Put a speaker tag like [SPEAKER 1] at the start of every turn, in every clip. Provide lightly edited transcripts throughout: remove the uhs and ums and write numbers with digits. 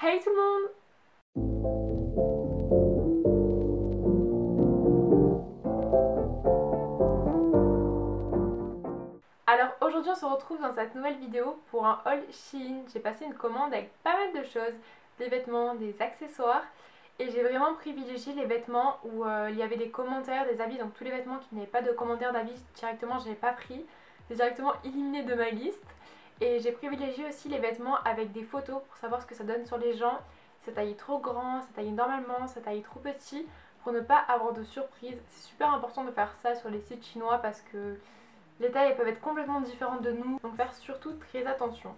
[SPEAKER 1] Hey tout le monde! Alors aujourd'hui on se retrouve dans cette nouvelle vidéo pour un haul Shein. J'ai passé une commande avec pas mal de choses, des vêtements, des accessoires, et j'ai vraiment privilégié les vêtements où il y avait des commentaires, des avis. Donc tous les vêtements qui n'avaient pas de commentaires d'avis directement je n'ai pas pris, c'est directement éliminé de ma liste. Et j'ai privilégié aussi les vêtements avec des photos pour savoir ce que ça donne sur les gens, si ça taille trop grand, si ça taille normalement, si ça taille trop petit, pour ne pas avoir de surprise. C'est super important de faire ça sur les sites chinois parce que les tailles elles peuvent être complètement différentes de nous, donc faire surtout très attention.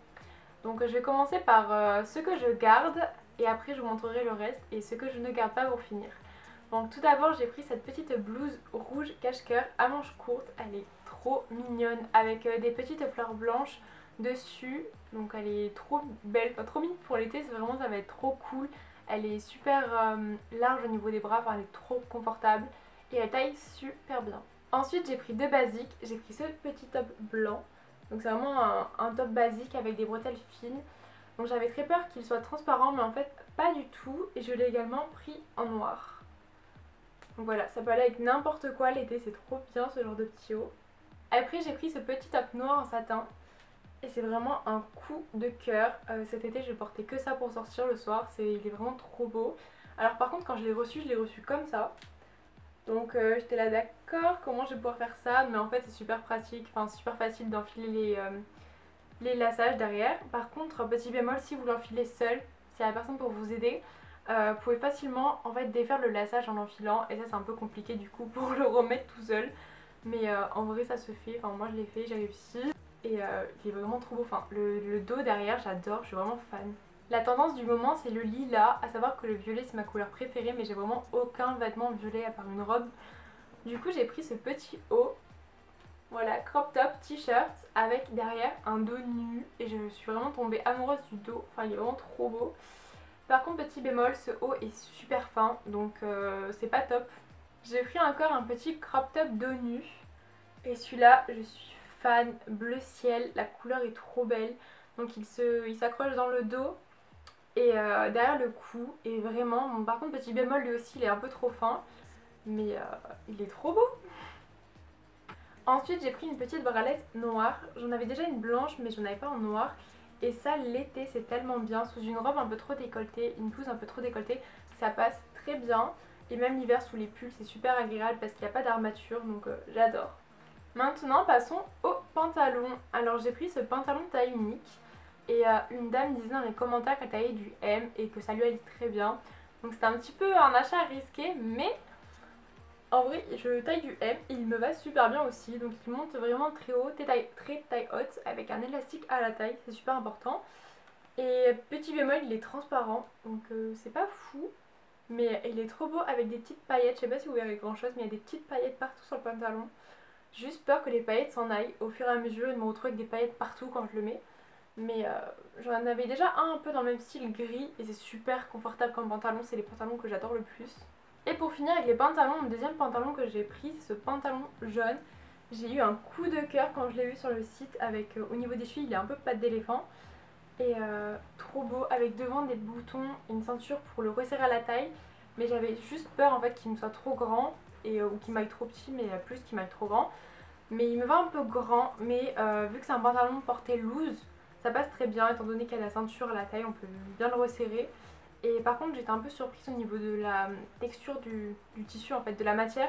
[SPEAKER 1] Donc je vais commencer par ce que je garde et après je vous montrerai le reste et ce que je ne garde pas pour finir. Donc tout d'abord j'ai pris cette petite blouse rouge cache-cœur à manches courtes, elle est trop mignonne avec des petites fleurs blanches dessus, donc elle est trop belle, enfin trop mignonne pour l'été, c'est vraiment ça va être trop cool. Elle est super large au niveau des bras, enfin elle est trop confortable et elle taille super bien. Ensuite j'ai pris deux basiques, j'ai pris ce petit top blanc, donc c'est vraiment un top basique avec des bretelles fines. Donc j'avais très peur qu'il soit transparent mais en fait pas du tout et je l'ai également pris en noir. Donc voilà, ça peut aller avec n'importe quoi l'été, c'est trop bien ce genre de petit haut. Après j'ai pris ce petit top noir en satin et c'est vraiment un coup de cœur. Cet été je portais que ça pour sortir le soir, il est vraiment trop beau. Alors par contre quand je l'ai reçu comme ça. Donc j'étais là d'accord, comment je vais pouvoir faire ça, mais en fait c'est super pratique, enfin c'est super facile d'enfiler les lassages derrière. Par contre, petit bémol, si vous l'enfilez seul, s'il y a personne pour vous aider, vous pouvez facilement en fait défaire le lassage en l'enfilant et ça c'est un peu compliqué du coup pour le remettre tout seul. Mais en vrai ça se fait, enfin moi je l'ai fait, j'ai réussi et il est vraiment trop beau, enfin le dos derrière j'adore, je suis vraiment fan. La tendance du moment c'est le lilas, à savoir que le violet c'est ma couleur préférée mais j'ai vraiment aucun vêtement violet à part une robe. Du coup j'ai pris ce petit haut, voilà, crop top, t-shirt avec derrière un dos nu et je suis vraiment tombée amoureuse du dos, enfin il est vraiment trop beau. Par contre petit bémol, ce haut est super fin donc c'est pas top. J'ai pris encore un petit crop top dos nu et celui-là je suis fan, bleu ciel, la couleur est trop belle. Donc il s'accroche dans le dos et derrière le cou et vraiment, bon, par contre petit bémol lui aussi il est un peu trop fin mais il est trop beau. Ensuite j'ai pris une petite bralette noire, j'en avais déjà une blanche mais j'en avais pas en noir. Et ça l'été c'est tellement bien, sous une robe un peu trop décolletée, une blouse un peu trop décolletée, ça passe très bien. Et même l'hiver sous les pulls c'est super agréable parce qu'il n'y a pas d'armature donc j'adore. Maintenant passons au pantalon. Alors j'ai pris ce pantalon taille unique et une dame disait dans les commentaires qu'elle taillait du M et que ça lui allait très bien. Donc c'était un petit peu un achat risqué mais en vrai, je taille du M et il me va super bien aussi. Donc il monte vraiment très haut, très taille haute avec un élastique à la taille, c'est super important. Et petit bémol, il est transparent, donc c'est pas fou. Mais il est trop beau avec des petites paillettes. Je sais pas si vous verrez grand chose, mais il y a des petites paillettes partout sur le pantalon. J'ai juste peur que les paillettes s'en aillent au fur et à mesure et de me retrouver avec des paillettes partout quand je le mets. Mais j'en avais déjà un peu dans le même style gris et c'est super confortable comme pantalon, c'est les pantalons que j'adore le plus. Et pour finir avec les pantalons, le deuxième pantalon que j'ai pris c'est ce pantalon jaune. J'ai eu un coup de cœur quand je l'ai vu sur le site avec au niveau des chevilles il est un peu patte d'éléphant. Et trop beau avec devant des boutons et une ceinture pour le resserrer à la taille. Mais j'avais juste peur en fait qu'il me soit trop grand et, ou qu'il m'aille trop petit mais plus qu'il m'aille trop grand. Mais il me va un peu grand mais vu que c'est un pantalon porté loose ça passe très bien étant donné qu'il y a la ceinture à la taille on peut bien le resserrer. Et par contre j'étais un peu surprise au niveau de la texture du tissu en fait, de la matière.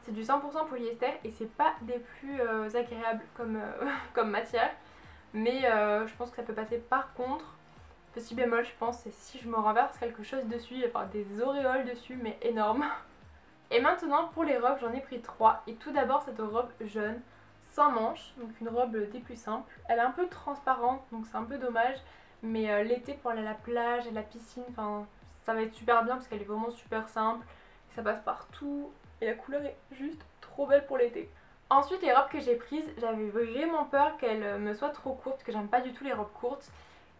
[SPEAKER 1] C'est du 100% polyester et c'est pas des plus agréables comme matière. Mais je pense que ça peut passer. Par contre, petit bémol je pense, c'est si je me renverse quelque chose dessus, il va y avoir des auréoles dessus mais énormes. Et maintenant pour les robes j'en ai pris 3. Et tout d'abord cette robe jaune sans manches, donc une robe des plus simples. Elle est un peu transparente donc c'est un peu dommage. Mais l'été pour aller à la plage, à la piscine, enfin ça va être super bien parce qu'elle est vraiment super simple. Ça passe partout et la couleur est juste trop belle pour l'été. Ensuite les robes que j'ai prises, j'avais vraiment peur qu'elles me soient trop courtes parce que j'aime pas du tout les robes courtes.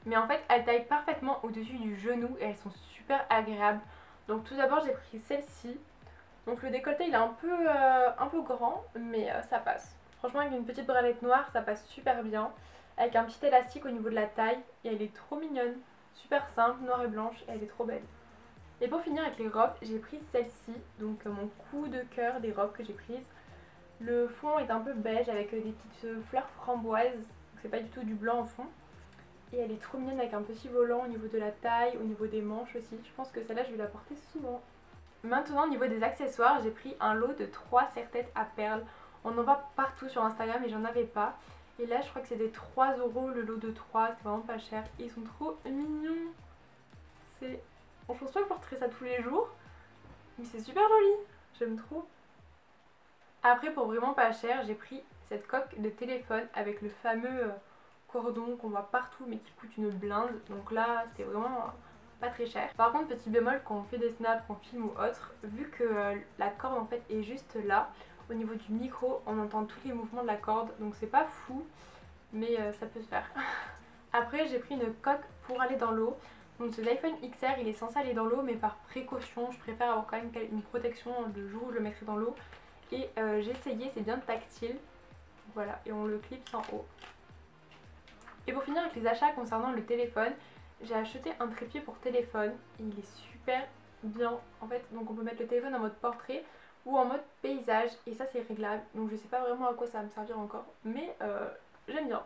[SPEAKER 1] Mais en fait elles taillent parfaitement au-dessus du genou et elles sont super agréables. Donc tout d'abord j'ai pris celle-ci. Donc le décolleté il est un peu grand mais ça passe. Franchement avec une petite bralette noire ça passe super bien. Avec un petit élastique au niveau de la taille et elle est trop mignonne. super simple, noire et blanche, et elle est trop belle. Et pour finir avec les robes, j'ai pris celle-ci, donc mon coup de cœur des robes que j'ai prises. Le fond est un peu beige avec des petites fleurs framboises, donc c'est pas du tout du blanc au fond. Et elle est trop mignonne avec un petit volant au niveau de la taille, au niveau des manches aussi. Je pense que celle-là je vais la porter souvent. Maintenant au niveau des accessoires, j'ai pris un lot de 3 serre-têtes à perles. On en voit partout sur Instagram et j'en avais pas. Et là je crois que c'était 3 € le lot de 3, c'est vraiment pas cher. Et ils sont trop mignons. C'est... Je pense pas que je porterai ça tous les jours, mais c'est super joli, j'aime trop. Après pour vraiment pas cher, j'ai pris cette coque de téléphone avec le fameux cordon qu'on voit partout mais qui coûte une blinde. Donc là c'était vraiment pas très cher. Par contre petit bémol quand on fait des snaps, qu'on filme ou autre, vu que la corde en fait est juste là, au niveau du micro on entend tous les mouvements de la corde, donc c'est pas fou mais ça peut se faire. Après j'ai pris une coque pour aller dans l'eau. Donc l'iPhone XR il est censé aller dans l'eau mais par précaution je préfère avoir quand même une protection le jour où je le mettrai dans l'eau. Et j'ai essayé, c'est bien tactile. Voilà, et on le clipse en haut. Et pour finir avec les achats concernant le téléphone, j'ai acheté un trépied pour téléphone et il est super bien en fait. Donc on peut mettre le téléphone en mode portrait ou en mode paysage et ça c'est réglable. Donc je sais pas vraiment à quoi ça va me servir encore mais j'aime bien.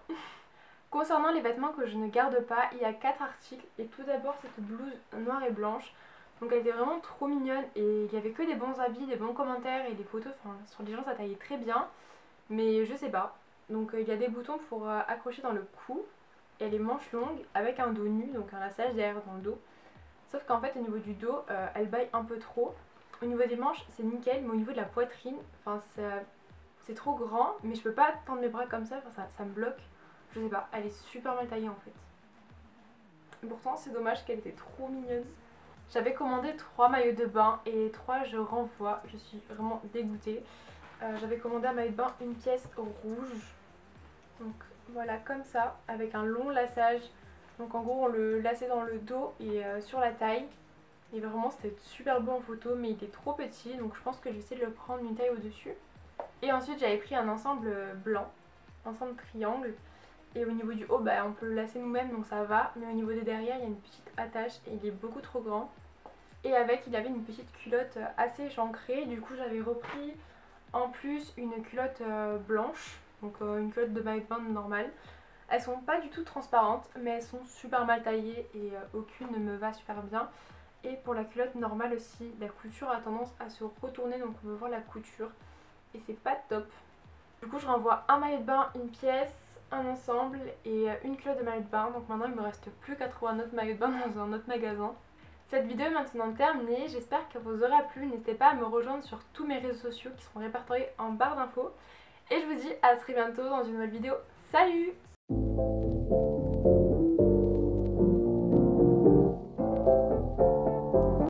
[SPEAKER 1] Concernant les vêtements que je ne garde pas, il y a 4 articles et tout d'abord cette blouse noire et blanche. Donc elle était vraiment trop mignonne et il y avait que des bons avis, des bons commentaires et des photos, enfin sur les gens ça taillait très bien. Mais je sais pas. Donc il y a des boutons pour accrocher dans le cou et les manches longues avec un dos nu, donc un lassage derrière dans le dos. Sauf qu'en fait au niveau du dos, elle baille un peu trop. Au niveau des manches c'est nickel mais au niveau de la poitrine, enfin c'est trop grand mais je peux pas tendre mes bras comme ça, enfin, ça me bloque. Je sais pas, elle est super mal taillée en fait. Et pourtant c'est dommage qu'elle était trop mignonne. J'avais commandé 3 maillots de bain et 3 je renvoie, je suis vraiment dégoûtée. J'avais commandé un maillot de bain une pièce rouge. Donc voilà comme ça, avec un long lassage. Donc en gros on le laçait dans le dos et sur la taille. Et vraiment c'était super beau en photo mais il est trop petit donc je pense que je vais essayer de le prendre une taille au dessus. Et ensuite j'avais pris un ensemble blanc, ensemble triangle. Et au niveau du haut, bah, on peut le lasser nous-mêmes donc ça va. Mais au niveau des derrière, il y a une petite attache et il est beaucoup trop grand. Et avec, il avait une petite culotte assez échancrée. Du coup, j'avais repris en plus une culotte blanche. Donc une culotte de maillot de bain normale. Elles sont pas du tout transparentes, mais elles sont super mal taillées et aucune ne me va super bien. Et pour la culotte normale aussi, la couture a tendance à se retourner donc on peut voir la couture. Et c'est pas top. Du coup, je renvoie un maillot de bain, une pièce, un ensemble et une culotte de maillot de bain. Donc maintenant il me reste plus qu'à trouver un autre maillot de bain dans un autre magasin. Cette vidéo est maintenant terminée, j'espère qu'elle vous aura plu. N'hésitez pas à me rejoindre sur tous mes réseaux sociaux qui seront répertoriés en barre d'infos. Et je vous dis à très bientôt dans une nouvelle vidéo. Salut!